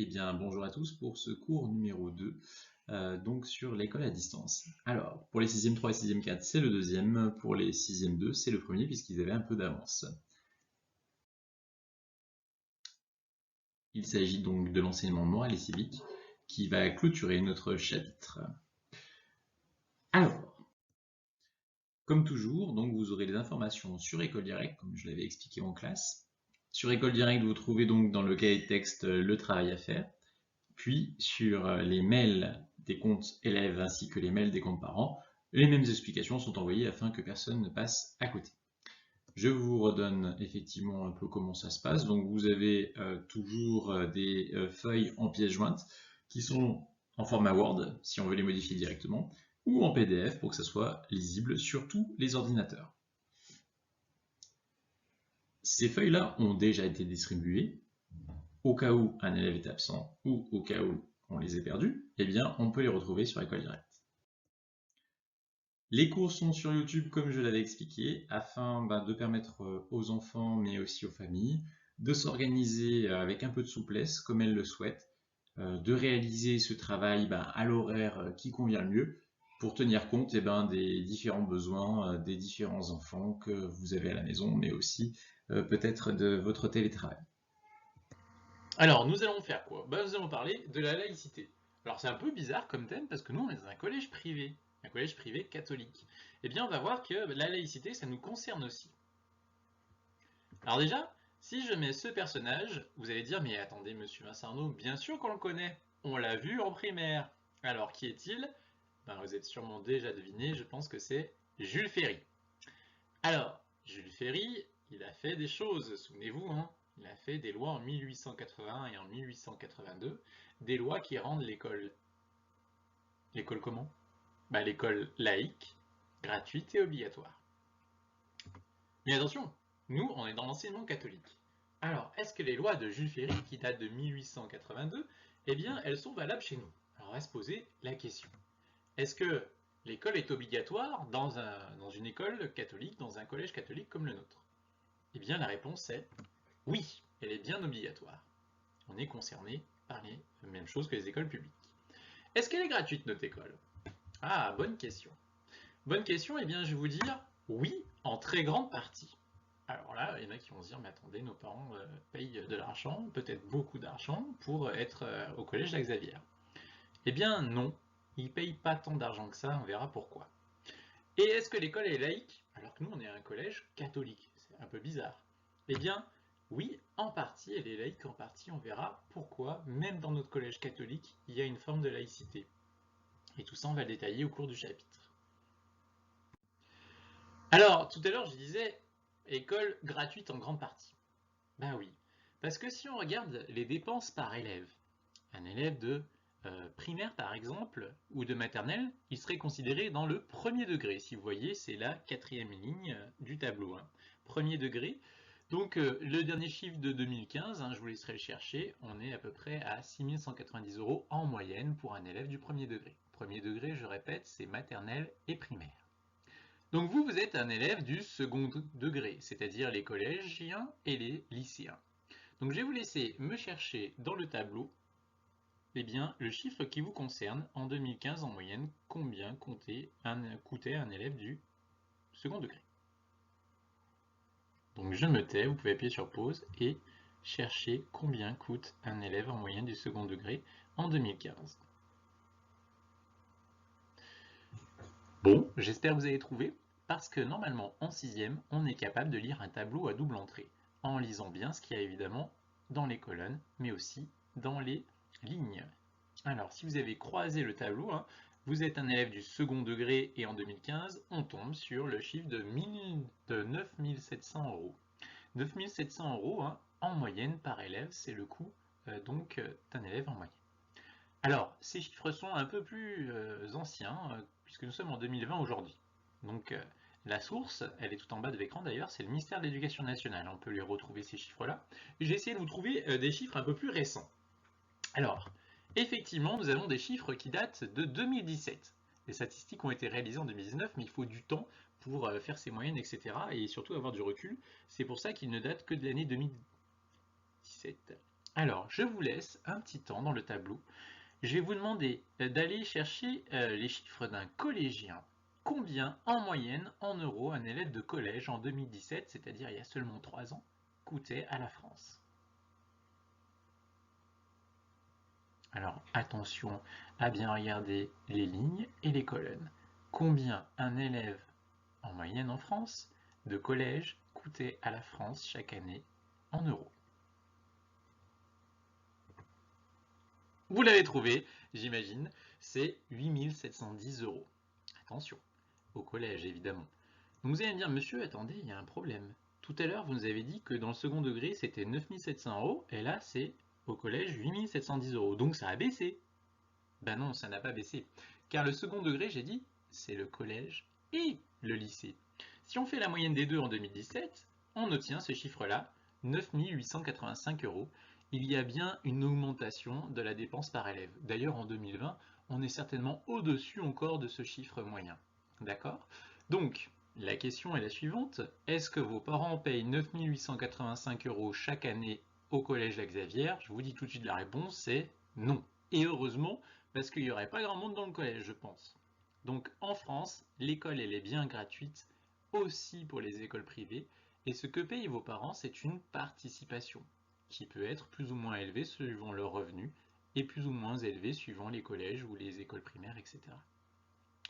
Eh bien, bonjour à tous pour ce cours numéro 2, donc sur l'école à distance. Alors, pour les 6e 3 et 6e 4, c'est le deuxième. Pour les 6e 2, c'est le premier puisqu'ils avaient un peu d'avance. Il s'agit donc de l'enseignement moral et civique qui va clôturer notre chapitre. Alors, comme toujours, donc vous aurez les informations sur École Directe, comme je l'avais expliqué en classe. Sur École Directe, vous trouvez donc dans le cahier de texte le travail à faire. Puis, sur les mails des comptes élèves ainsi que les mails des comptes parents, les mêmes explications sont envoyées afin que personne ne passe à côté. Je vous redonne effectivement un peu comment ça se passe. Donc vous avez toujours des feuilles en pièces jointes qui sont en format Word, si on veut les modifier directement, ou en PDF pour que ça soit lisible sur tous les ordinateurs. Ces feuilles-là ont déjà été distribuées. Au cas où un élève est absent ou au cas où on les ait perdus, eh bien, on peut les retrouver sur École Directe. Les cours sont sur YouTube comme je l'avais expliqué, afin de permettre aux enfants, mais aussi aux familles, de s'organiser avec un peu de souplesse, comme elles le souhaitent, de réaliser ce travail à l'horaire qui convient le mieux, pour tenir compte des différents besoins des différents enfants que vous avez à la maison, mais aussi peut-être de votre télétravail. Alors, nous allons faire quoi? Nous allons parler de la laïcité. Alors, c'est un peu bizarre comme thème parce que nous, on est dans un collège privé catholique. Eh bien, on va voir que la laïcité, ça nous concerne aussi. Alors déjà, si je mets ce personnage, vous allez dire, mais attendez, monsieur Vincent Arnaud, bien sûr qu'on le connaît. On l'a vu en primaire. Alors, qui est-il? Vous êtes sûrement déjà deviné, je pense que c'est Jules Ferry. Alors, Jules Ferry, il a fait des choses, souvenez-vous, hein. Il a fait des lois en 1881 et en 1882, des lois qui rendent l'école... L'école comment? L'école laïque, gratuite et obligatoire. Mais attention, nous, on est dans l'enseignement catholique. Alors, est-ce que les lois de Jules Ferry, qui datent de 1882, eh bien, elles sont valables chez nous? Alors, on va se poser la question. Est-ce que l'école est obligatoire dans une école catholique, dans un collège catholique comme le nôtre? Eh bien, la réponse est oui, elle est bien obligatoire. On est concerné par les mêmes choses que les écoles publiques. Est-ce qu'elle est gratuite, notre école? Ah, bonne question. Bonne question, eh bien, je vais vous dire oui, en très grande partie. Alors là, il y en a qui vont se dire, mais attendez, nos parents payent de l'argent, peut-être beaucoup d'argent, pour être au collège Jacques Xavier. Eh bien, non, ils ne payent pas tant d'argent que ça, on verra pourquoi. Et est-ce que l'école est laïque alors que nous, on est un collège catholique? C'est un peu bizarre. Eh bien, oui, en partie, elle est laïque, en partie, on verra pourquoi, même dans notre collège catholique, il y a une forme de laïcité. Et tout ça, on va le détailler au cours du chapitre. Alors, tout à l'heure, je disais, école gratuite en grande partie. Ben oui, parce que si on regarde les dépenses par élève, un élève de primaire par exemple, ou de maternelle, il serait considéré dans le premier degré. Si vous voyez, c'est la quatrième ligne du tableau. Hein. Premier degré. Donc le dernier chiffre de 2015, je vous laisserai le chercher, on est à peu près à 6 190 € en moyenne pour un élève du premier degré. Premier degré, je répète, c'est maternelle et primaire. Donc vous, vous êtes un élève du second degré, c'est-à-dire les collégiens et les lycéens. Donc je vais vous laisser me chercher dans le tableau le chiffre qui vous concerne en 2015 en moyenne, combien coûtait un élève du second degré. Donc je me tais, vous pouvez appuyer sur pause et chercher combien coûte un élève en moyenne du second degré en 2015. Bon, j'espère que vous avez trouvé, parce que normalement en 6e, on est capable de lire un tableau à double entrée, en lisant bien ce qu'il y a évidemment dans les colonnes, mais aussi dans les lignes. Alors, si vous avez croisé le tableau, vous êtes un élève du second degré et en 2015, on tombe sur le chiffre de 9 700 €. 9 700 € en moyenne par élève, c'est le coût d'un élève en moyenne. Alors, ces chiffres sont un peu plus anciens, puisque nous sommes en 2020 aujourd'hui. Donc, la source, elle est tout en bas de l'écran d'ailleurs, c'est le ministère de l'Éducation nationale. On peut les retrouver ces chiffres-là. J'ai essayé de vous trouver des chiffres un peu plus récents. Alors, effectivement, nous avons des chiffres qui datent de 2017. Les statistiques ont été réalisées en 2019, mais il faut du temps pour faire ces moyennes, etc. Et surtout avoir du recul. C'est pour ça qu'ils ne datent que de l'année 2017. Alors, je vous laisse un petit temps dans le tableau. Je vais vous demander d'aller chercher les chiffres d'un collégien. Combien, en moyenne, en euros, un élève de collège en 2017, c'est-à-dire il y a seulement 3 ans, coûtait à la France? Alors, attention à bien regarder les lignes et les colonnes. Combien un élève, en moyenne en France, de collège coûtait à la France chaque année en euros? Vous l'avez trouvé, j'imagine, c'est 8710 euros. Attention, au collège évidemment. Vous allez me dire, monsieur, attendez, il y a un problème. Tout à l'heure, vous nous avez dit que dans le second degré, c'était 9700 euros, et là, c'est au collège 8710 euros. Donc ça a baissé. Ben non, ça n'a pas baissé. Car le second degré, j'ai dit, c'est le collège et le lycée. Si on fait la moyenne des deux en 2017, on obtient ce chiffre-là, 9885 euros. Il y a bien une augmentation de la dépense par élève. D'ailleurs, en 2020, on est certainement au-dessus encore de ce chiffre moyen. D'accord? Donc, la question est la suivante. Est-ce que vos parents payent 9885 euros chaque année au collège La Xavière? Je vous dis tout de suite la réponse, c'est non. Et heureusement, parce qu'il n'y aurait pas grand monde dans le collège, je pense. Donc en France, l'école elle est bien gratuite, aussi pour les écoles privées, et ce que payent vos parents, c'est une participation, qui peut être plus ou moins élevée suivant leurs revenus, et plus ou moins élevée suivant les collèges ou les écoles primaires, etc.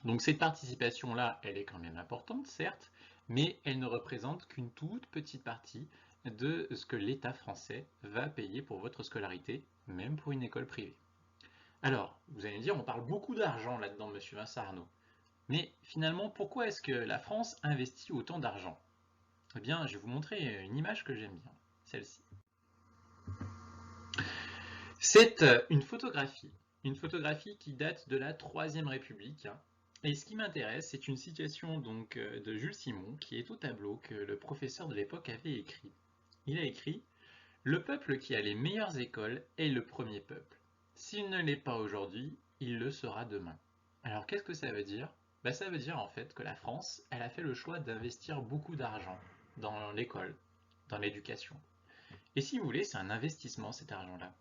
Donc cette participation-là, elle est quand même importante, certes, mais elle ne représente qu'une toute petite partie de ce que l'État français va payer pour votre scolarité, même pour une école privée. Alors, vous allez me dire, on parle beaucoup d'argent là-dedans, monsieur Vincent Arnaud. Mais finalement, pourquoi est-ce que la France investit autant d'argent? Eh bien, je vais vous montrer une image que j'aime bien, celle-ci. C'est une photographie qui date de la Troisième République. Et ce qui m'intéresse, c'est une citation donc de Jules Simon, qui est au tableau que le professeur de l'époque avait écrit. Il a écrit « Le peuple qui a les meilleures écoles est le premier peuple. S'il ne l'est pas aujourd'hui, il le sera demain. » Alors qu'est-ce que ça veut dire? Ça veut dire en fait que la France, elle a fait le choix d'investir beaucoup d'argent dans l'école, dans l'éducation. Et si vous voulez, c'est un investissement cet argent-là.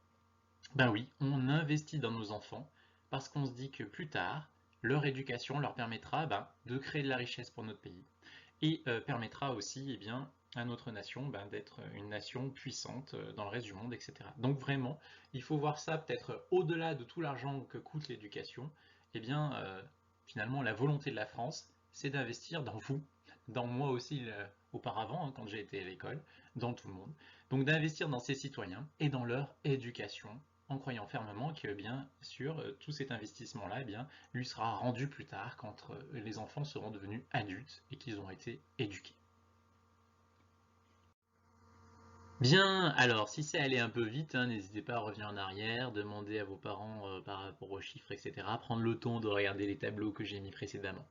Ben oui, on investit dans nos enfants parce qu'on se dit que plus tard, leur éducation leur permettra de créer de la richesse pour notre pays et permettra aussi à notre nation d'être une nation puissante dans le reste du monde, etc. Donc vraiment, il faut voir ça peut-être au-delà de tout l'argent que coûte l'éducation. Finalement, la volonté de la France, c'est d'investir dans vous, dans moi aussi auparavant, quand j'ai été à l'école, dans tout le monde. Donc d'investir dans ses citoyens et dans leur éducation, en croyant fermement que bien sûr tout cet investissement-là lui sera rendu plus tard quand les enfants seront devenus adultes et qu'ils auront été éduqués. Bien, alors si c'est allé un peu vite, n'hésitez pas à revenir en arrière, demander à vos parents par rapport aux chiffres, etc. Prendre le temps de regarder les tableaux que j'ai mis précédemment.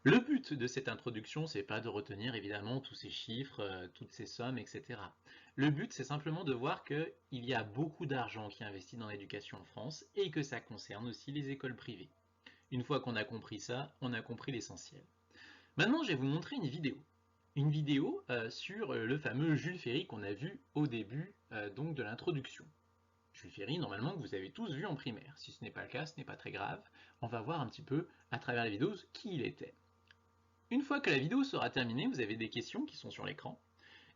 Le but de cette introduction, c'est pas de retenir évidemment tous ces chiffres, toutes ces sommes, etc. Le but, c'est simplement de voir qu'il y a beaucoup d'argent qui est investi dans l'éducation en France et que ça concerne aussi les écoles privées. Une fois qu'on a compris ça, on a compris l'essentiel. Maintenant, je vais vous montrer une vidéo. Une vidéo sur le fameux Jules Ferry qu'on a vu au début donc de l'introduction. Jules Ferry, normalement, que vous avez tous vu en primaire. Si ce n'est pas le cas, ce n'est pas très grave. On va voir un petit peu, à travers la vidéo, qui il était. Une fois que la vidéo sera terminée, vous avez des questions qui sont sur l'écran,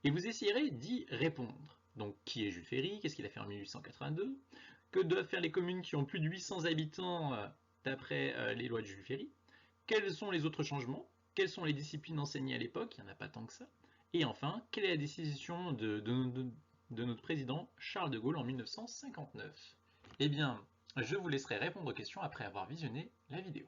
et vous essayerez d'y répondre. Donc, qui est Jules Ferry? Qu'est-ce qu'il a fait en 1882? Que doivent faire les communes qui ont plus de 800 habitants d'après les lois de Jules Ferry? Quels sont les autres changements? Quelles sont les disciplines enseignées à l'époque? Il n'y en a pas tant que ça. Et enfin, quelle est la décision de notre président Charles de Gaulle en 1959? Eh bien, je vous laisserai répondre aux questions après avoir visionné la vidéo.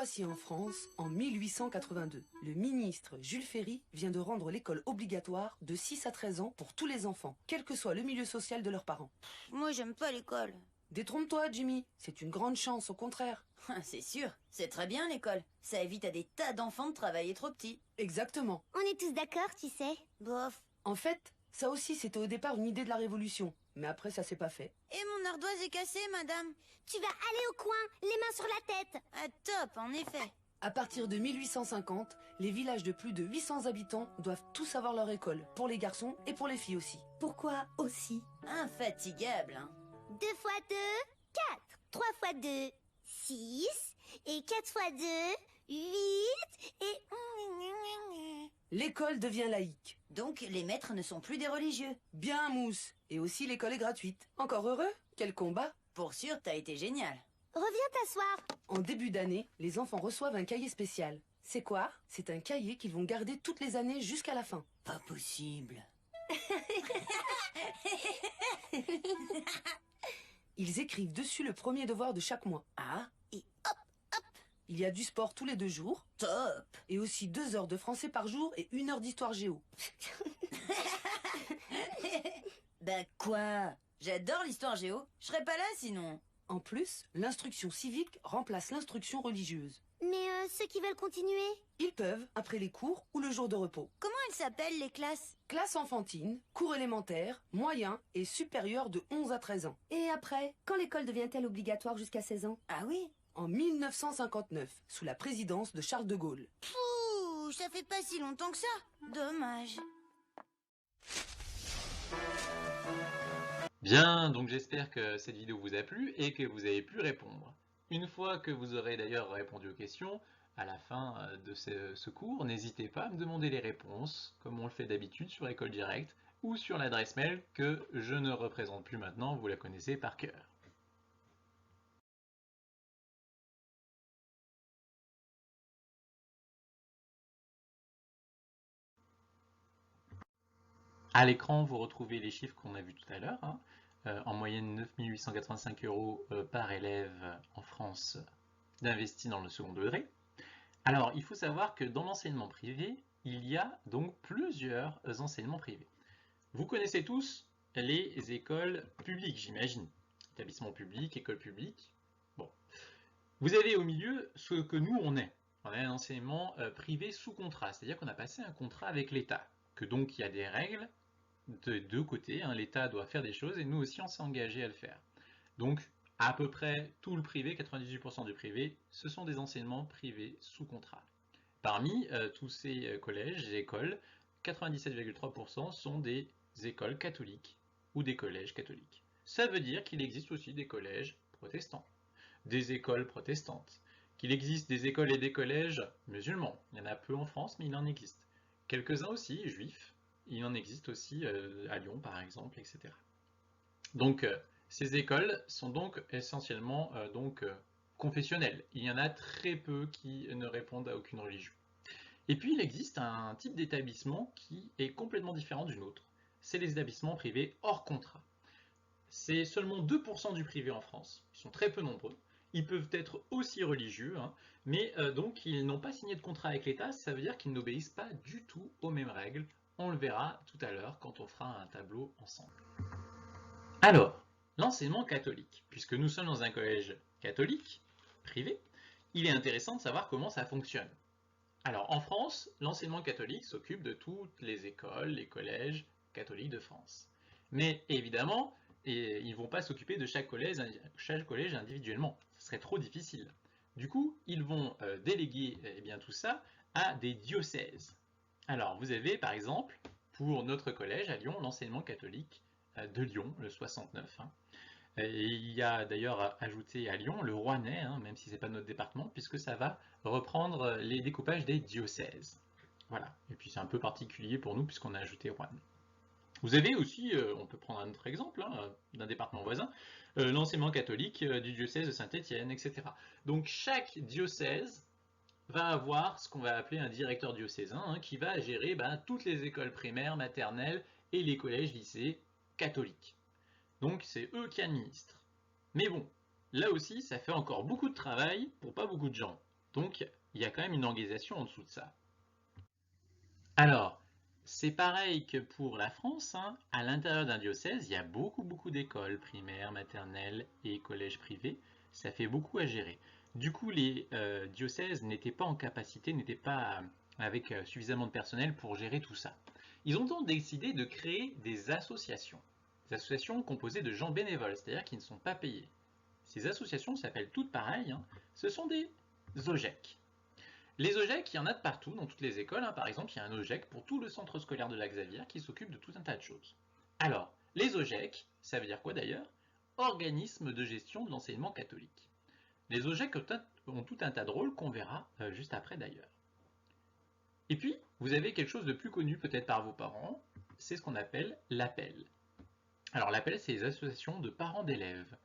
voici en France en 1882. Le ministre Jules Ferry vient de rendre l'école obligatoire de 6 à 13 ans pour tous les enfants, quel que soit le milieu social de leurs parents. Moi, j'aime pas l'école. Détrompe-toi, Jimmy. C'est une grande chance, au contraire. C'est sûr, c'est très bien l'école. Ça évite à des tas d'enfants de travailler trop petits. Exactement. On est tous d'accord, tu sais. Bof. En fait, ça aussi, c'était au départ une idée de la Révolution. Mais après, ça s'est pas fait. Et mon ardoise est cassée, madame. Tu vas aller au coin, les mains sur la tête. Ah, top, en effet. À partir de 1850, les villages de plus de 800 habitants doivent tous avoir leur école, pour les garçons et pour les filles aussi. Pourquoi aussi? Infatigable, hein. 2 fois 2, 4. 3 fois 2, 6. Et 4 fois 2, 8. Et... L'école devient laïque. Donc, les maîtres ne sont plus des religieux. Bien, Mousse. Et aussi, l'école est gratuite. Encore heureux? Quel combat! Pour sûr, t'as été génial. Reviens t'asseoir. En début d'année, les enfants reçoivent un cahier spécial. C'est quoi? C'est un cahier qu'ils vont garder toutes les années jusqu'à la fin. Pas possible. Ils écrivent dessus le premier devoir de chaque mois. Ah, Et hop, Il y a du sport tous les 2 jours. top. Et aussi 2 heures de français par jour et 1 heure d'histoire géo. Ben quoi? J'adore l'histoire géo. Je serais pas là sinon. En plus, l'instruction civique remplace l'instruction religieuse. mais ceux qui veulent continuer? Ils peuvent, après les cours ou le jour de repos. Comment elles s'appellent les classes? Classe enfantine, cours élémentaire, moyen et supérieur de 11 à 13 ans. Et après, quand l'école devient-elle obligatoire jusqu'à 16 ans? Ah oui? En 1959, sous la présidence de Charles de Gaulle. Pouh, ça fait pas si longtemps que ça. Dommage. Bien, donc j'espère que cette vidéo vous a plu et que vous avez pu répondre. Une fois que vous aurez d'ailleurs répondu aux questions, à la fin de ce cours, n'hésitez pas à me demander les réponses, comme on le fait d'habitude sur École Directe, ou sur l'adresse mail que je ne représente plus maintenant, vous la connaissez par cœur. À l'écran, vous retrouvez les chiffres qu'on a vus tout à l'heure. En moyenne, 9 885 € par élève en France d'investis dans le second degré. Alors, il faut savoir que dans l'enseignement privé, il y a donc plusieurs enseignements privés. Vous connaissez tous les écoles publiques, j'imagine. Établissements publics, écoles publiques. Bon. Vous avez au milieu ce que nous, on est. On a un enseignement privé sous contrat, c'est-à-dire qu'on a passé un contrat avec l'État, que donc il y a des règles de deux côtés, hein. L'État doit faire des choses et nous aussi on s'est engagé à le faire. Donc à peu près tout le privé, 98% du privé, ce sont des enseignements privés sous contrat. Parmi tous ces collèges et écoles, 97,3% sont des écoles catholiques ou des collèges catholiques. Ça veut dire qu'il existe aussi des collèges protestants, des écoles protestantes, qu'il existe des écoles et des collèges musulmans. Il y en a peu en France, mais il en existe. Quelques-uns aussi juifs. Il en existe aussi à Lyon, par exemple, etc. Donc, ces écoles sont donc essentiellement confessionnelles. Il y en a très peu qui ne répondent à aucune religion. Et puis, il existe un type d'établissement qui est complètement différent du nôtre. C'est les établissements privés hors contrat. C'est seulement 2% du privé en France. Ils sont très peu nombreux. Ils peuvent être aussi religieux, hein, mais donc ils n'ont pas signé de contrat avec l'État. Ça veut dire qu'ils n'obéissent pas du tout aux mêmes règles. On le verra tout à l'heure quand on fera un tableau ensemble. Alors, l'enseignement catholique. Puisque nous sommes dans un collège catholique, privé, il est intéressant de savoir comment ça fonctionne. Alors, en France, l'enseignement catholique s'occupe de toutes les écoles, les collèges catholiques de France. Mais évidemment, ils ne vont pas s'occuper de chaque collège individuellement. Ce serait trop difficile. Du coup, ils vont déléguer tout ça à des diocèses. Alors, vous avez par exemple, pour notre collège à Lyon, l'enseignement catholique de Lyon, le 69. Et il y a d'ailleurs ajouté à Lyon le Rouennais, même si ce n'est pas notre département, puisque ça va reprendre les découpages des diocèses. Voilà, et puis c'est un peu particulier pour nous puisqu'on a ajouté Rouen. Vous avez aussi, on peut prendre un autre exemple d'un département voisin, l'enseignement catholique du diocèse de Saint-Étienne, etc. Donc chaque diocèse va avoir ce qu'on va appeler un directeur diocésain qui va gérer toutes les écoles primaires, maternelles et les collèges, lycées catholiques. Donc c'est eux qui administrent. Mais bon, là aussi, ça fait encore beaucoup de travail pour pas beaucoup de gens. Donc, il y a quand même une organisation en dessous de ça. Alors, c'est pareil que pour la France, hein. À l'intérieur d'un diocèse, il y a beaucoup d'écoles primaires, maternelles et collèges privés. Ça fait beaucoup à gérer. Du coup, les diocèses n'étaient pas en capacité, n'étaient pas avec suffisamment de personnel pour gérer tout ça. Ils ont donc décidé de créer des associations composées de gens bénévoles, c'est-à-dire qui ne sont pas payés. Ces associations s'appellent toutes pareilles, hein. Ce sont des OGEC. Les OGEC, il y en a de partout, dans toutes les écoles, hein. Par exemple, il y a un OGEC pour tout le centre scolaire de la Xavière qui s'occupe de tout un tas de choses. Alors, les OGEC, ça veut dire quoi d'ailleurs? Organisme de gestion de l'enseignement catholique. Les OGEC ont tout un tas de rôles qu'on verra juste après d'ailleurs. Et puis, vous avez quelque chose de plus connu peut-être par vos parents, c'est ce qu'on appelle l'APEL. Alors l'APEL, c'est les associations de parents d'élèves.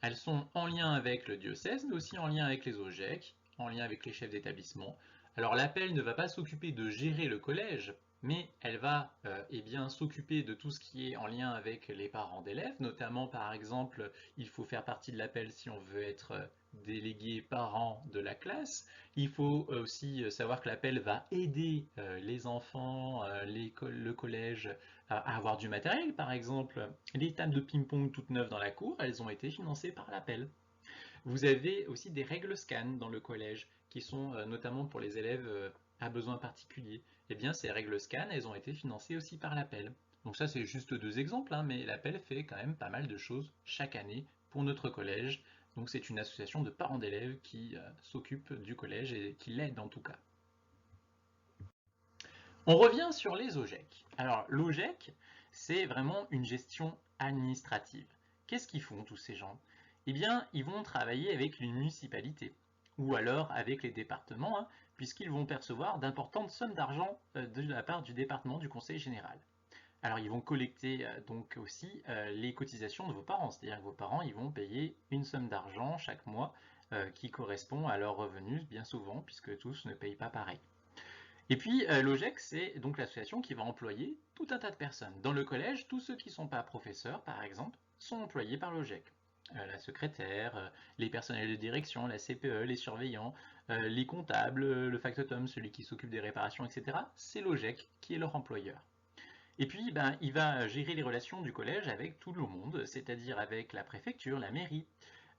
Elles sont en lien avec le diocèse, mais aussi en lien avec les OGEC, en lien avec les chefs d'établissement. Alors l'APEL ne va pas s'occuper de gérer le collège, mais elle va s'occuper de tout ce qui est en lien avec les parents d'élèves, notamment par exemple, il faut faire partie de l'APEL si on veut être délégué parent de la classe. Il faut aussi savoir que l'APEL va aider les enfants, le collège à avoir du matériel. Par exemple, les tables de ping-pong toutes neuves dans la cour, elles ont été financées par l'APEL. Vous avez aussi des règles scan dans le collège, qui sont notamment pour les élèves à besoins particuliers. Eh bien, ces règles scan, elles ont été financées aussi par l'APEL. Donc ça, c'est juste deux exemples, hein, mais l'APEL fait quand même pas mal de choses chaque année pour notre collège. Donc c'est une association de parents d'élèves qui s'occupe du collège et qui l'aide en tout cas. On revient sur les OGEC. Alors l'OGEC, c'est vraiment une gestion administrative. Qu'est-ce qu'ils font tous ces gens? Eh bien, ils vont travailler avec les municipalités ou alors avec les départements, hein, puisqu'ils vont percevoir d'importantes sommes d'argent de la part du département du Conseil général. Alors ils vont collecter donc aussi les cotisations de vos parents, c'est-à-dire que vos parents ils vont payer une somme d'argent chaque mois qui correspond à leurs revenus bien souvent, puisque tous ne payent pas pareil. Et puis l'OGEC, c'est donc l'association qui va employer tout un tas de personnes. Dans le collège, tous ceux qui ne sont pas professeurs, par exemple, sont employés par l'OGEC. La secrétaire, les personnels de direction, la CPE, les surveillants, les comptables, le factotum, celui qui s'occupe des réparations, etc. C'est l'OGEC qui est leur employeur. Et puis, il va gérer les relations du collège avec tout le monde, c'est-à-dire avec la préfecture, la mairie,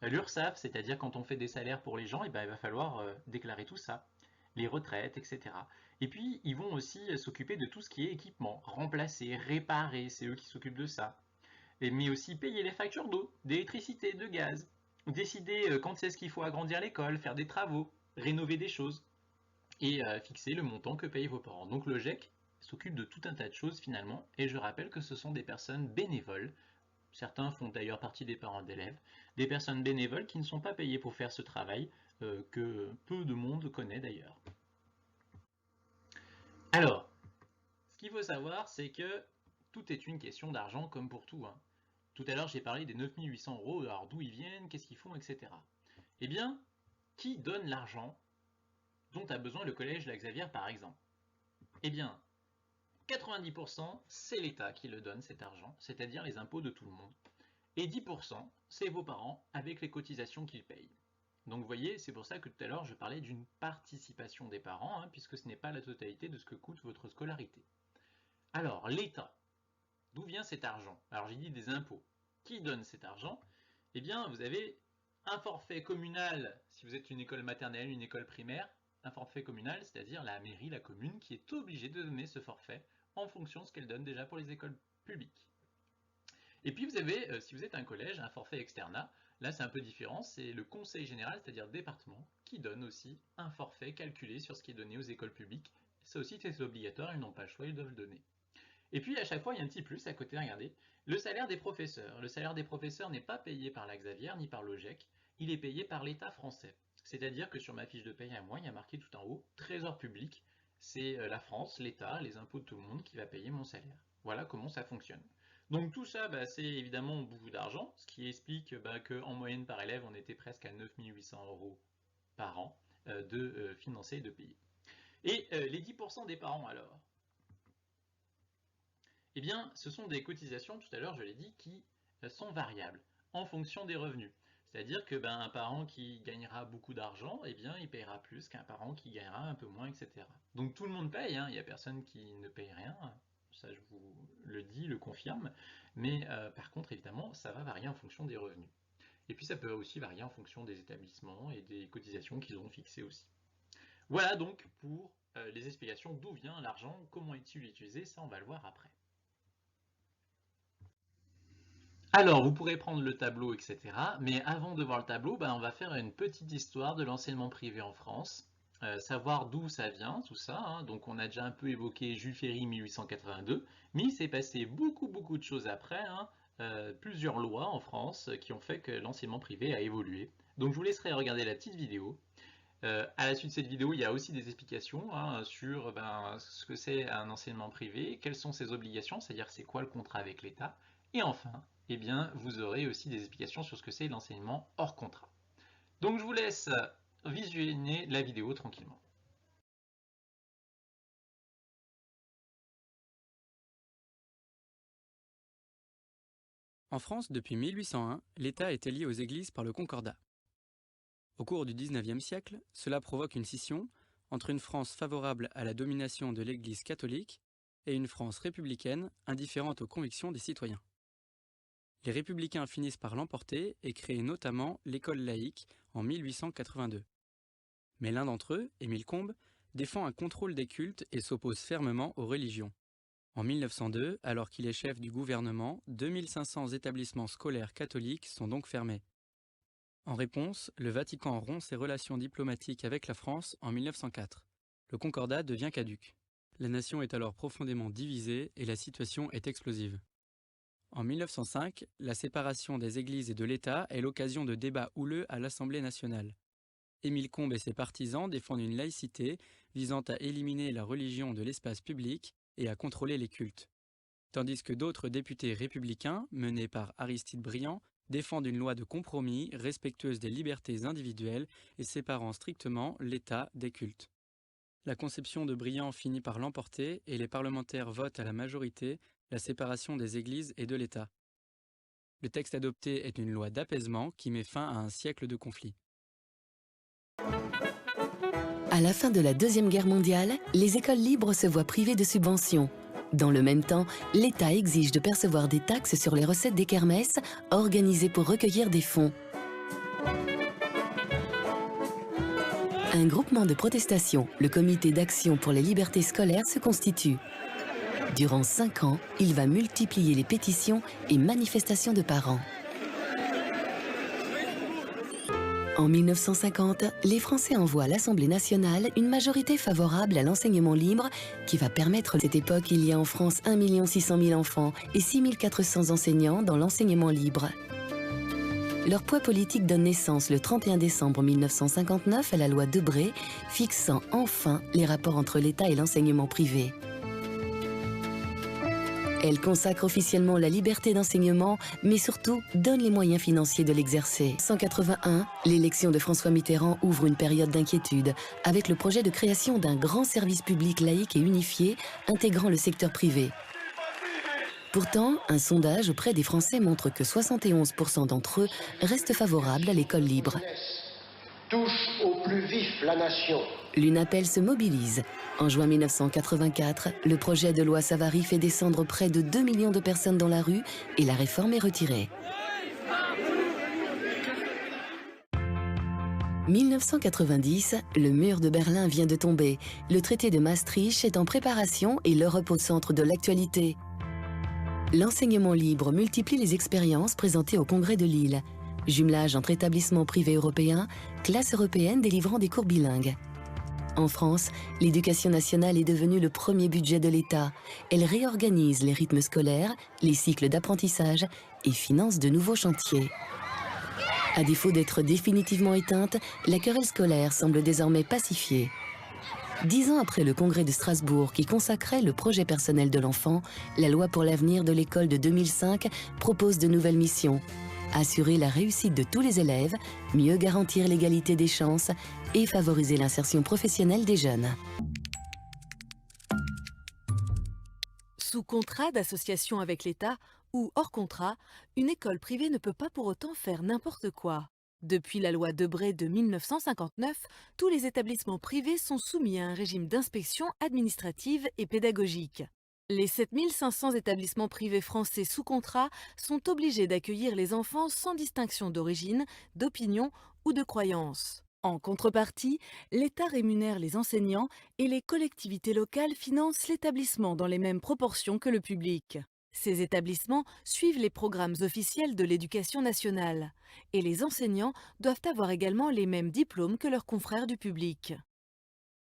l'URSSAF, c'est-à-dire quand on fait des salaires pour les gens, il va falloir déclarer tout ça, les retraites, etc. Et puis, ils vont aussi s'occuper de tout ce qui est équipement, remplacer, réparer, c'est eux qui s'occupent de ça. Mais aussi payer les factures d'eau, d'électricité, de gaz, décider quand c'est ce qu'il faut agrandir l'école, faire des travaux, rénover des choses, et fixer le montant que payent vos parents. Donc le GEC s'occupe de tout un tas de choses finalement, et je rappelle que ce sont des personnes bénévoles. Certains font d'ailleurs partie des parents d'élèves, des personnes bénévoles qui ne sont pas payées pour faire ce travail, que peu de monde connaît d'ailleurs. Alors, ce qu'il faut savoir, c'est que tout est une question d'argent comme pour tout, hein. Tout à l'heure, j'ai parlé des 9800 €, alors d'où ils viennent, qu'est-ce qu'ils font, etc. Eh bien, qui donne l'argent dont a besoin le collège La Xavière, par exemple? Eh bien, 90%, c'est l'État qui le donne, cet argent, c'est-à-dire les impôts de tout le monde. Et 10%, c'est vos parents avec les cotisations qu'ils payent. Donc vous voyez, c'est pour ça que tout à l'heure, je parlais d'une participation des parents, hein, puisque ce n'est pas la totalité de ce que coûte votre scolarité. Alors, l'État, d'où vient cet argent? Alors j'ai dit des impôts. Qui donne cet argent? Eh bien, vous avez un forfait communal, si vous êtes une école maternelle, une école primaire, un forfait communal, c'est-à-dire la mairie, la commune, qui est obligée de donner ce forfait en fonction de ce qu'elle donne déjà pour les écoles publiques. Et puis vous avez, si vous êtes un collège, un forfait externat. Là c'est un peu différent, c'est le conseil général, c'est-à-dire le département, qui donne aussi un forfait calculé sur ce qui est donné aux écoles publiques. Ça aussi c'est obligatoire, ils n'ont pas le choix, ils doivent le donner. Et puis à chaque fois il y a un petit plus à côté, regardez, le salaire des professeurs. Le salaire des professeurs n'est pas payé par la Xavière ni par l'OGEC, il est payé par l'État français. C'est-à-dire que sur ma fiche de paye à moi, il y a marqué tout en haut, trésor public, c'est la France, l'État, les impôts de tout le monde qui va payer mon salaire. Voilà comment ça fonctionne. Donc tout ça, c'est évidemment beaucoup d'argent, ce qui explique qu'en moyenne par élève, on était presque à 9800 € par an de financer et de payer. Et les 10% des parents alors? Eh bien, ce sont des cotisations, tout à l'heure je l'ai dit, qui sont variables en fonction des revenus. C'est-à-dire que un parent qui gagnera beaucoup d'argent, eh bien, il payera plus qu'un parent qui gagnera un peu moins, etc. Donc tout le monde paye, hein, il n'y a personne qui ne paye rien, ça je vous le dis, le confirme, mais par contre, évidemment, ça va varier en fonction des revenus. Et puis ça peut aussi varier en fonction des établissements et des cotisations qu'ils ont fixées aussi. Voilà donc pour les explications d'où vient l'argent, comment est-il utilisé, ça on va le voir après. Alors, vous pourrez prendre le tableau, etc. Mais avant de voir le tableau, on va faire une petite histoire de l'enseignement privé en France, savoir d'où ça vient, tout ça, hein. Donc on a déjà un peu évoqué Jules Ferry 1882, mais il s'est passé beaucoup de choses après, hein. Plusieurs lois en France qui ont fait que l'enseignement privé a évolué. Donc je vous laisserai regarder la petite vidéo. À la suite de cette vidéo, il y a aussi des explications, hein, sur ce que c'est un enseignement privé, quelles sont ses obligations, c'est-à-dire c'est quoi le contrat avec l'État, et enfin, eh bien, vous aurez aussi des explications sur ce que c'est l'enseignement hors contrat. Donc je vous laisse visionner la vidéo tranquillement. En France, depuis 1801, l'État était lié aux églises par le Concordat. Au cours du XIXe siècle, cela provoque une scission entre une France favorable à la domination de l'Église catholique et une France républicaine indifférente aux convictions des citoyens. Les républicains finissent par l'emporter et créent notamment l'école laïque en 1882. Mais l'un d'entre eux, Émile Combes, défend un contrôle des cultes et s'oppose fermement aux religions. En 1902, alors qu'il est chef du gouvernement, 2500 établissements scolaires catholiques sont donc fermés. En réponse, le Vatican rompt ses relations diplomatiques avec la France en 1904. Le Concordat devient caduc. La nation est alors profondément divisée et la situation est explosive. En 1905, la séparation des églises et de l'État est l'occasion de débats houleux à l'Assemblée nationale. Émile Combes et ses partisans défendent une laïcité visant à éliminer la religion de l'espace public et à contrôler les cultes. Tandis que d'autres députés républicains, menés par Aristide Briand, défendent une loi de compromis respectueuse des libertés individuelles et séparant strictement l'État des cultes. La conception de Briand finit par l'emporter et les parlementaires votent à la majorité la séparation des églises et de l'État. Le texte adopté est une loi d'apaisement qui met fin à un siècle de conflits. À la fin de la Deuxième Guerre mondiale, les écoles libres se voient privées de subventions. Dans le même temps, l'État exige de percevoir des taxes sur les recettes des kermesses organisées pour recueillir des fonds. Un groupement de protestation, le Comité d'action pour les libertés scolaires, se constitue. Durant 5 ans, il va multiplier les pétitions et manifestations de parents. En 1950, les Français envoient à l'Assemblée nationale une majorité favorable à l'enseignement libre qui va permettre à cette époque, il y a en France 1 600 000 enfants et 6 400 enseignants dans l'enseignement libre. Leur poids politique donne naissance le 31 décembre 1959 à la loi Debré, fixant enfin les rapports entre l'État et l'enseignement privé. Elle consacre officiellement la liberté d'enseignement, mais surtout donne les moyens financiers de l'exercer. En 1981, l'élection de François Mitterrand ouvre une période d'inquiétude, avec le projet de création d'un grand service public laïque et unifié, intégrant le secteur privé. Pourtant, un sondage auprès des Français montre que 71% d'entre eux restent favorables à l'école libre. Touche au plus vif la nation. L'UNAPEL se mobilise. En juin 1984, le projet de loi Savary fait descendre près de 2 millions de personnes dans la rue et la réforme est retirée. 1990, le mur de Berlin vient de tomber. Le traité de Maastricht est en préparation et l'Europe au centre de l'actualité. L'enseignement libre multiplie les expériences présentées au Congrès de Lille. Jumelage entre établissements privés européens, classe européenne délivrant des cours bilingues. En France, l'éducation nationale est devenue le premier budget de l'État. Elle réorganise les rythmes scolaires, les cycles d'apprentissage et finance de nouveaux chantiers. À défaut d'être définitivement éteinte, la querelle scolaire semble désormais pacifiée. 10 ans après le congrès de Strasbourg qui consacrait le projet personnel de l'enfant, la loi pour l'avenir de l'école de 2005 propose de nouvelles missions. Assurer la réussite de tous les élèves, mieux garantir l'égalité des chances et favoriser l'insertion professionnelle des jeunes. Sous contrat d'association avec l'État ou hors contrat, une école privée ne peut pas pour autant faire n'importe quoi. Depuis la loi Debré de 1959, tous les établissements privés sont soumis à un régime d'inspection administrative et pédagogique. Les 7500 établissements privés français sous contrat sont obligés d'accueillir les enfants sans distinction d'origine, d'opinion ou de croyance. En contrepartie, l'État rémunère les enseignants et les collectivités locales financent l'établissement dans les mêmes proportions que le public. Ces établissements suivent les programmes officiels de l'éducation nationale et les enseignants doivent avoir également les mêmes diplômes que leurs confrères du public.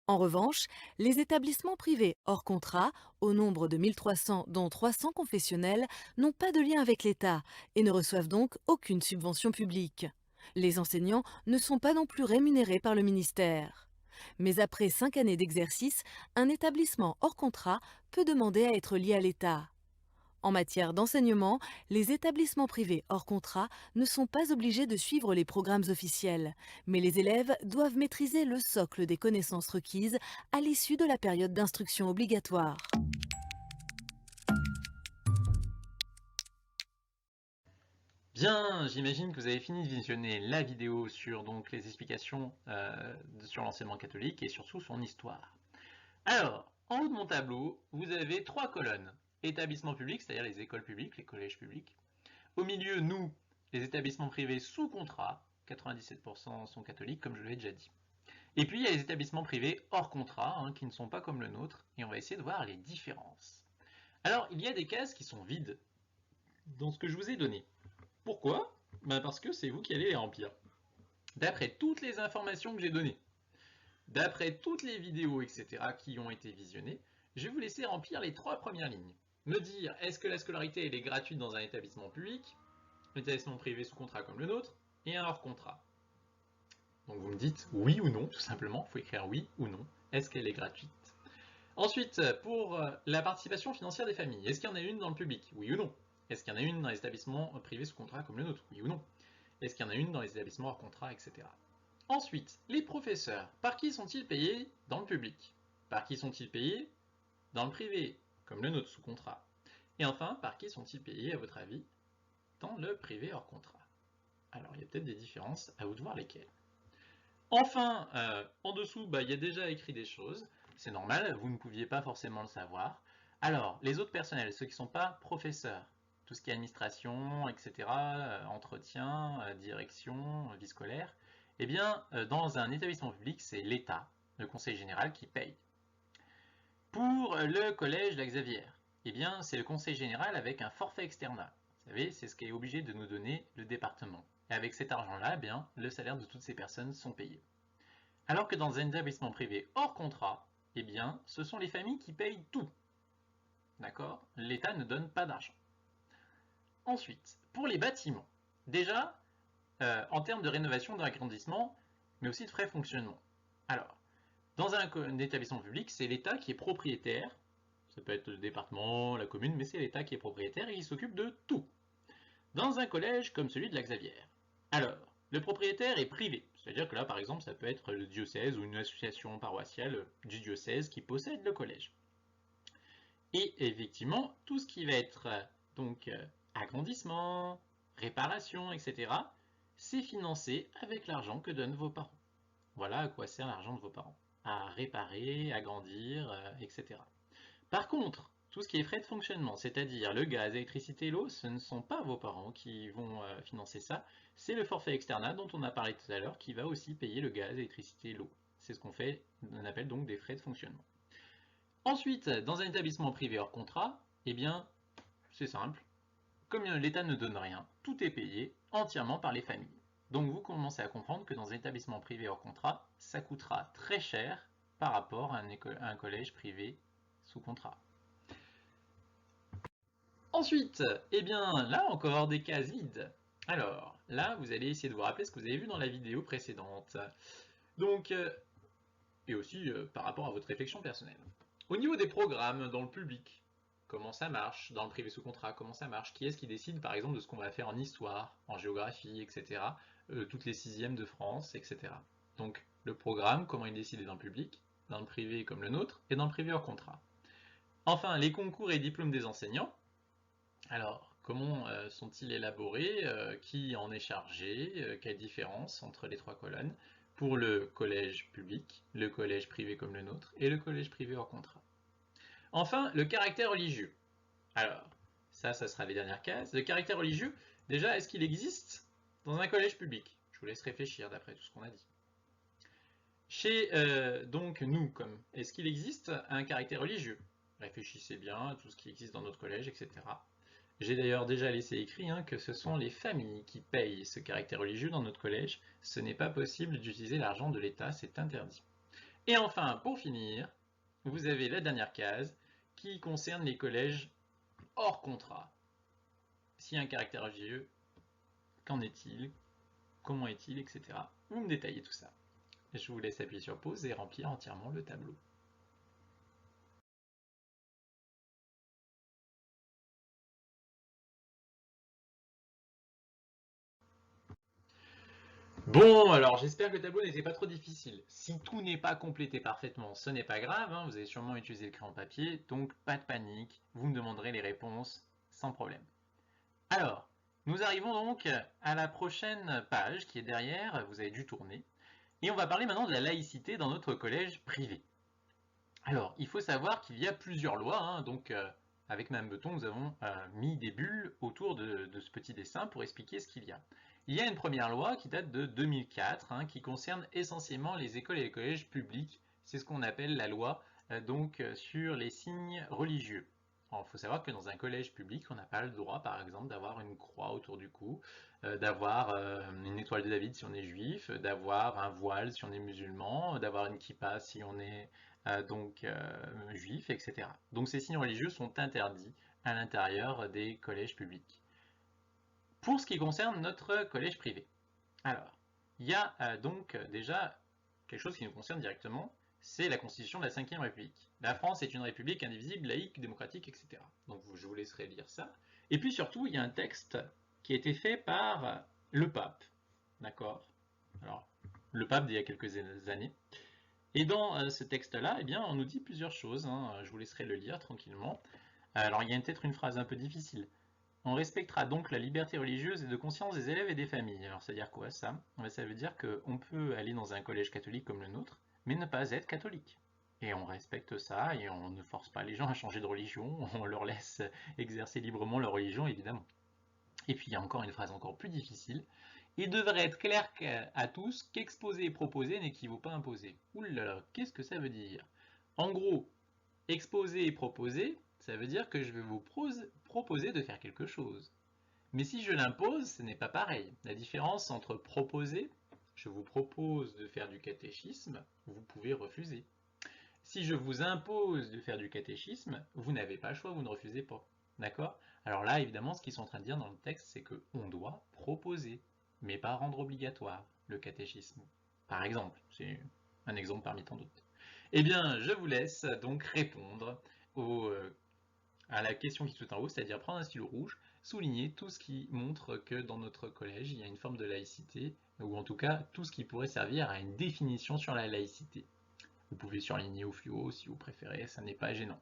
En revanche, les établissements privés hors contrat, au nombre de 1300 dont 300 confessionnels, n'ont pas de lien avec l'État et ne reçoivent donc aucune subvention publique. Les enseignants ne sont pas non plus rémunérés par le ministère. Mais après 5 années d'exercice, un établissement hors contrat peut demander à être lié à l'État. En matière d'enseignement, les établissements privés hors contrat ne sont pas obligés de suivre les programmes officiels, mais les élèves doivent maîtriser le socle des connaissances requises à l'issue de la période d'instruction obligatoire. Bien, j'imagine que vous avez fini de visionner la vidéo sur donc, les explications sur l'enseignement catholique et surtout son histoire. Alors, en haut de mon tableau, vous avez 3 colonnes. Établissements publics, c'est-à-dire les écoles publiques, les collèges publics. Au milieu, nous, les établissements privés sous contrat, 97% sont catholiques, comme je l'ai déjà dit. Et puis, il y a les établissements privés hors contrat, qui ne sont pas comme le nôtre, et on va essayer de voir les différences. Alors, il y a des cases qui sont vides dans ce que je vous ai donné. Pourquoi? Parce que c'est vous qui allez les remplir. D'après toutes les informations que j'ai données, d'après toutes les vidéos, etc., qui ont été visionnées, je vais vous laisser remplir les 3 premières lignes. Me dire, est-ce que la scolarité elle est gratuite dans un établissement public, un établissement privé sous contrat comme le nôtre, et un hors contrat. Donc vous me dites oui ou non, tout simplement, il faut écrire oui ou non, est-ce qu'elle est gratuite. Ensuite, pour la participation financière des familles, est-ce qu'il y en a une dans le public, oui ou non. Est-ce qu'il y en a une dans les établissements privés sous contrat comme le nôtre, oui ou non. Est-ce qu'il y en a une dans les établissements hors contrat, etc. Ensuite, les professeurs, par qui sont-ils payés dans le public? Par qui sont-ils payés dans le privé, comme le nôtre sous contrat? Et enfin, par qui sont-ils payés, à votre avis, dans le privé hors contrat? Alors, il y a peut-être des différences, à vous de voir lesquelles. Enfin, en dessous, il y a déjà écrit des choses. C'est normal, vous ne pouviez pas forcément le savoir. Alors, les autres personnels, ceux qui ne sont pas professeurs, tout ce qui est administration, etc., entretien, direction, vie scolaire, eh bien, dans un établissement public, c'est l'État, le conseil général, qui paye. Pour le collège La Xavière, eh bien, c'est le conseil général avec un forfait externat. Vous savez, c'est ce qui est obligé de nous donner le département. Et avec cet argent-là, eh bien, le salaire de toutes ces personnes sont payés. Alors que dans un établissement privé hors contrat, eh bien, ce sont les familles qui payent tout. D'accord? L'État ne donne pas d'argent. Ensuite, pour les bâtiments, déjà, en termes de rénovation, d'agrandissement, mais aussi de frais de fonctionnement. Alors, dans un établissement public, c'est l'État qui est propriétaire, ça peut être le département, la commune, mais c'est l'État qui est propriétaire et qui s'occupe de tout. Dans un collège comme celui de La Xavière, alors, le propriétaire est privé, c'est-à-dire que là, par exemple, ça peut être le diocèse ou une association paroissiale du diocèse qui possède le collège. Et effectivement, tout ce qui va être donc agrandissement, réparation, etc., c'est financé avec l'argent que donnent vos parents. Voilà à quoi sert l'argent de vos parents. À réparer, agrandir, etc. Par contre, tout ce qui est frais de fonctionnement, c'est-à-dire le gaz, l'électricité et l'eau, ce ne sont pas vos parents qui vont financer ça, c'est le forfait externat dont on a parlé tout à l'heure qui va aussi payer le gaz, l'électricité et l'eau. C'est ce on appelle donc des frais de fonctionnement. Ensuite, dans un établissement privé hors contrat, eh bien, c'est simple. Comme l'État ne donne rien, tout est payé entièrement par les familles. Donc vous commencez à comprendre que dans un établissement privé hors contrat, ça coûtera très cher par rapport à un collège privé sous contrat. Ensuite, eh bien là encore des cases vides. Alors là, vous allez essayer de vous rappeler ce que vous avez vu dans la vidéo précédente. Donc, et aussi par rapport à votre réflexion personnelle. Au niveau des programmes dans le public, comment ça marche, dans le privé sous contrat, comment ça marche, qui est-ce qui décide par exemple de ce qu'on va faire en histoire, en géographie, etc., toutes les 6e de France, etc. Donc le programme, comment il est décidé dans le public, dans le privé comme le nôtre, et dans le privé hors contrat. Enfin, les concours et diplômes des enseignants. Alors, Comment sont-ils élaborés? Qui en est chargé? Quelle différence entre les 3 colonnes pour le collège public, le collège privé comme le nôtre et le collège privé hors contrat? Enfin, le caractère religieux. Alors, ça sera les dernières cases. Le caractère religieux, déjà, est-ce qu'il existe dans un collège public? Je vous laisse réfléchir d'après tout ce qu'on a dit. Chez donc nous, est-ce qu'il existe un caractère religieux? Réfléchissez bien à tout ce qui existe dans notre collège, etc. J'ai d'ailleurs déjà laissé écrit que ce sont les familles qui payent ce caractère religieux dans notre collège. Ce n'est pas possible d'utiliser l'argent de l'État, c'est interdit. Et enfin, pour finir, vous avez la dernière case qui concerne les collèges hors contrat. S'il y a un caractère religieux, qu'en est-il? Comment est-il, etc. Vous me détaillez tout ça. Je vous laisse appuyer sur pause et remplir entièrement le tableau. Bon, alors j'espère que le tableau n'était pas trop difficile. Si tout n'est pas complété parfaitement, ce n'est pas grave, vous avez sûrement utilisé le crayon papier, donc pas de panique, vous me demanderez les réponses sans problème. Alors, nous arrivons donc à la prochaine page qui est derrière, vous avez dû tourner, et on va parler maintenant de la laïcité dans notre collège privé. Alors, il faut savoir qu'il y a plusieurs lois, donc avec Mme Beton, nous avons mis des bulles autour de ce petit dessin pour expliquer ce qu'il y a. Il y a une première loi qui date de 2004, qui concerne essentiellement les écoles et les collèges publics. C'est ce qu'on appelle la loi sur les signes religieux. Il faut savoir que dans un collège public, on n'a pas le droit, par exemple, d'avoir une croix autour du cou, d'avoir une étoile de David si on est juif, d'avoir un voile si on est musulman, d'avoir une kippa si on est juif, etc. Donc ces signes religieux sont interdits à l'intérieur des collèges publics. Pour ce qui concerne notre collège privé, alors, il y a donc déjà quelque chose qui nous concerne directement, c'est la Constitution de la Ve République. La France est une république indivisible, laïque, démocratique, etc. Donc je vous laisserai lire ça. Et puis surtout, il y a un texte qui a été fait par le pape, d'accord? Alors, le pape d'il y a quelques années. Et dans ce texte-là, on nous dit plusieurs choses, je vous laisserai le lire tranquillement. Alors, il y a peut-être une phrase un peu difficile. On respectera donc la liberté religieuse et de conscience des élèves et des familles. Alors, ça veut dire quoi, ça? Ça veut dire qu'on peut aller dans un collège catholique comme le nôtre, mais ne pas être catholique. Et on respecte ça, et on ne force pas les gens à changer de religion, on leur laisse exercer librement leur religion, évidemment. Et puis, il y a encore une phrase encore plus difficile. Il devrait être clair à tous qu'exposer et proposer n'équivaut pas à imposer. Oulala, qu'est-ce que ça veut dire? En gros, exposer et proposer, ça veut dire que je vais vous proposer de faire quelque chose. Mais si je l'impose, ce n'est pas pareil. La différence entre proposer, je vous propose de faire du catéchisme, vous pouvez refuser. Si je vous impose de faire du catéchisme, vous n'avez pas le choix, vous ne refusez pas. D'accord? Alors là, évidemment, ce qu'ils sont en train de dire dans le texte, c'est qu'on doit proposer, mais pas rendre obligatoire le catéchisme. Par exemple, c'est un exemple parmi tant d'autres. Eh bien, je vous laisse donc répondre à la question qui est tout en haut, c'est-à-dire prendre un stylo rouge, souligner tout ce qui montre que dans notre collège, il y a une forme de laïcité, ou en tout cas, tout ce qui pourrait servir à une définition sur la laïcité. Vous pouvez surligner au fluo si vous préférez, ça n'est pas gênant.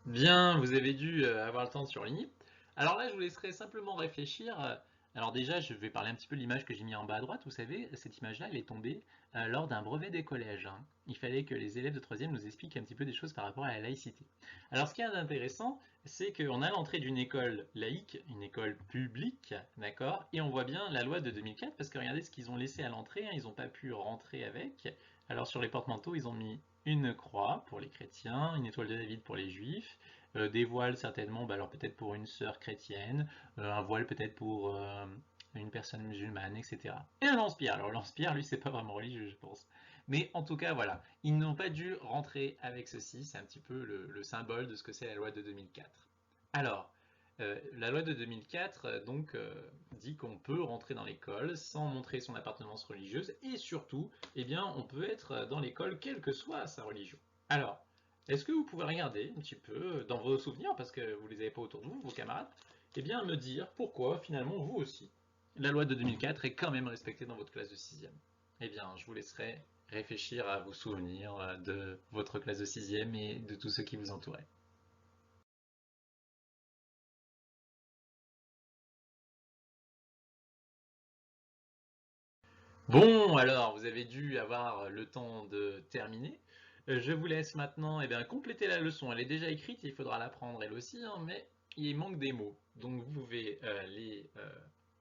Bien, vous avez dû avoir le temps de surligner. Alors là, je vous laisserai simplement réfléchir. Alors déjà, je vais parler un petit peu de l'image que j'ai mis en bas à droite. Vous savez, cette image-là, elle est tombée lors d'un brevet des collèges. Il fallait que les élèves de 3e nous expliquent un petit peu des choses par rapport à la laïcité. Alors ce qui est intéressant, c'est qu'on a l'entrée d'une école laïque, une école publique, d'accord? Et on voit bien la loi de 2004, parce que regardez ce qu'ils ont laissé à l'entrée, ils n'ont pas pu rentrer avec. Alors sur les porte-manteaux, ils ont mis une croix pour les chrétiens, une étoile de David pour les juifs, des voiles certainement, alors peut-être pour une sœur chrétienne, un voile peut-être pour une personne musulmane, etc. Et un lance-pierre. Alors le lance-pierre, lui, c'est pas vraiment religieux, je pense. Mais en tout cas, voilà, ils n'ont pas dû rentrer avec ceci, c'est un petit peu le symbole de ce que c'est la loi de 2004. Alors, la loi de 2004 dit qu'on peut rentrer dans l'école sans montrer son appartenance religieuse et surtout, on peut être dans l'école quelle que soit sa religion. Alors, est-ce que vous pouvez regarder un petit peu dans vos souvenirs, parce que vous ne les avez pas autour de vous, vos camarades, me dire pourquoi finalement vous aussi, la loi de 2004 est quand même respectée dans votre classe de 6e. Eh bien, je vous laisserai réfléchir à vos souvenirs de votre classe de 6e et de tous ceux qui vous entouraient. Bon, alors, vous avez dû avoir le temps de terminer. Je vous laisse maintenant compléter la leçon. Elle est déjà écrite, il faudra l'apprendre elle aussi, hein, mais il manque des mots. Donc vous pouvez les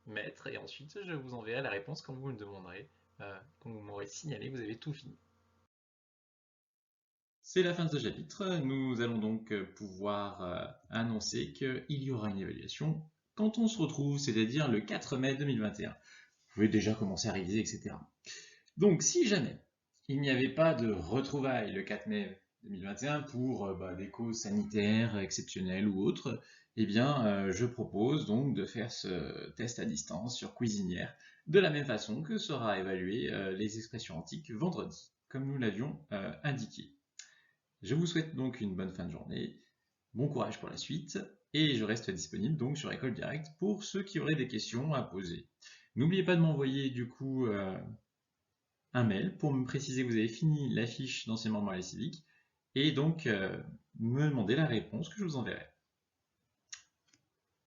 mettre et ensuite je vous enverrai la réponse quand vous me demanderez, quand vous m'aurez signalé que vous avez tout fini. C'est la fin de ce chapitre. Nous allons donc pouvoir annoncer qu'il y aura une évaluation quand on se retrouve, c'est-à-dire le 4 mai 2021. Vous pouvez déjà commencer à réviser, etc. Donc, si jamais il n'y avait pas de retrouvailles le 4 mai 2021 pour des causes sanitaires exceptionnelles ou autres, eh bien, je propose donc de faire ce test à distance sur Cuisinière de la même façon que sera évalué les expressions antiques vendredi, comme nous l'avions indiqué. Je vous souhaite donc une bonne fin de journée, bon courage pour la suite, et je reste disponible donc sur École Directe pour ceux qui auraient des questions à poser. N'oubliez pas de m'envoyer du coup un mail pour me préciser que vous avez fini la fiche d'enseignement moral et civique, et donc me demander la réponse que je vous enverrai.